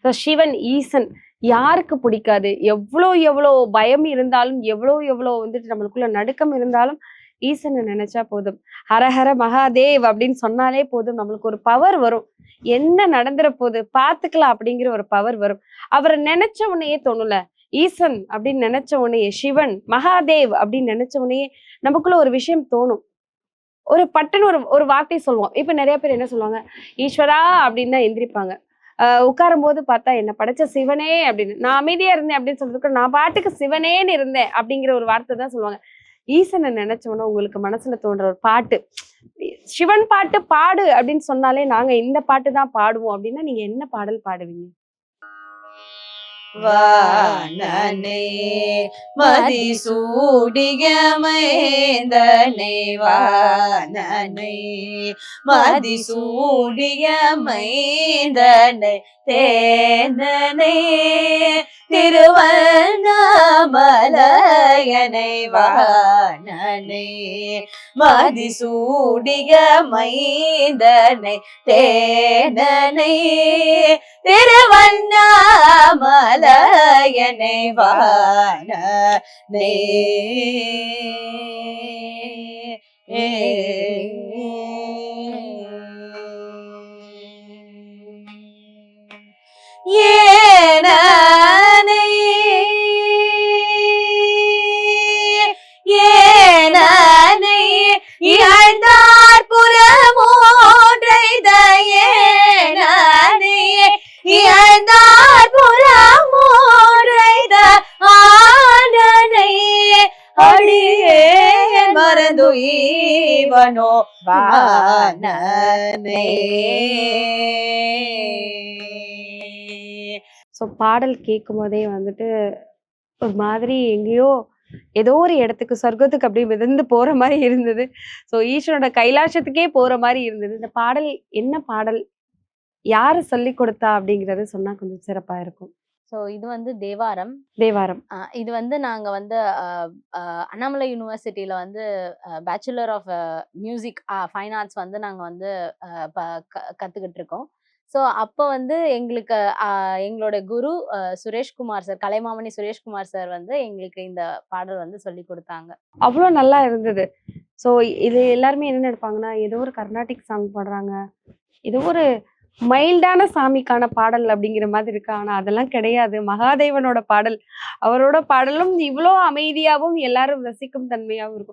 சிவன் ஈசன் யாருக்கு பிடிக்காது? எவ்வளோ எவ்வளோ பயம் இருந்தாலும், எவ்வளோ எவ்வளோ வந்துட்டு நம்மளுக்குள்ள நடுக்கம் இருந்தாலும், ஈசனை நினைச்சா போதும். ஹரஹர மகாதேவ் அப்படின்னு சொன்னாலே போதும், நம்மளுக்கு ஒரு பவர் வரும். என்ன நடந்துற போகுது பார்த்துக்கலாம் அப்படிங்கிற ஒரு பவர் வரும். அவரை நினைச்ச உடனேயே தோணுல, ஈசன் அப்படின்னு நினைச்ச உடனேயே, சிவன் மகாதேவ் அப்படின்னு நினைச்ச உடனேயே நமக்குள்ள ஒரு விஷயம் தோணும். ஒரு பட்டுன்னு ஒரு ஒரு வார்த்தை சொல்லுவோம். இப்ப நிறைய பேர் என்ன சொல்லுவாங்க, ஈஸ்வரா அப்படின்னு தான் எந்திரிப்பாங்க. உட்காரும் போது பார்த்தா என்ன படைச்ச சிவனே அப்படின்னு, நான் அமைதியா இருந்தேன் அப்படின்னு சொல்றதுக்கு நான் பாட்டுக்கு சிவனேன்னு இருந்தேன் அப்படிங்கிற ஒரு வார்த்தை தான் சொல்லுவாங்க. ஈசனை நினைச்சோன்னா உங்களுக்கு மனசுல தோன்ற ஒரு பாட்டு, சிவன் பாட்டு பாடு அப்படின்னு சொன்னாலே நாங்க இந்த பாட்டு தான் பாடுவோம் அப்படின்னா நீங்க என்ன பாடல் பாடுவீங்க? வானனே மதிசூடிய மைந்தனை, வானனை மதிசூடிய மைந்தனை, தேனனை திருவண்ணாமலையனை, வானனை மதிசூடிய மைந்தனை, தேனனை திருவண்ணாமலையனை, வானனை ஏனனை ஏனனை இழந்தார் புறமோன்றைத, ஏனனை இழந்தார் புறமோன்றைத ஆனனை அடியே மறந்துயிவனோ வானனை. ஸோ பாடல் கேட்கும் போதே வந்துட்டு ஒரு மாதிரி எங்கேயோ ஏதோ ஒரு இடத்துக்கு சொர்க்கத்துக்கு அப்படியே மிதந்து போற மாதிரி இருந்தது. ஸோ ஈஸ்வரோட கைலாசத்துக்கே போற மாதிரி இருந்தது. இந்த பாடல் என்ன பாடல், யாரு சொல்லி கொடுத்தா அப்படிங்கறது சொன்னா கொஞ்சம் சிறப்பா இருக்கும். ஸோ இது வந்து தேவாரம். தேவாரம் இது வந்து நாங்க வந்து அண்ணாமலை யூனிவர்சிட்டியில வந்து bachelor of music fine arts வந்து நாங்க வந்து கத்துக்கிட்டு இருக்கோம். ஸோ அப்போ வந்து எங்களுக்கு எங்களோட குரு சுரேஷ்குமார் சார், கலைமாமணி சுரேஷ்குமார் சார் வந்து எங்களுக்கு இந்த பாடல் வந்து சொல்லி கொடுத்தாங்க. அவ்வளோ நல்லா இருந்தது. ஸோ இது எல்லாருமே என்ன நினைப்பாங்கன்னா, ஏதோ ஒரு கர்நாடிக் சாங் பாடுறாங்க, ஏதோ ஒரு மைல்டான சாமிக்கான பாடல் அப்படிங்கிற மாதிரி இருக்கு. ஆனா அதெல்லாம் கிடையாது. மகாதேவனோட பாடல், அவரோட பாடலும் இவ்வளோ அமைதியாகவும் எல்லாரும் ரசிக்கும் தன்மையாகவும் இருக்கும்.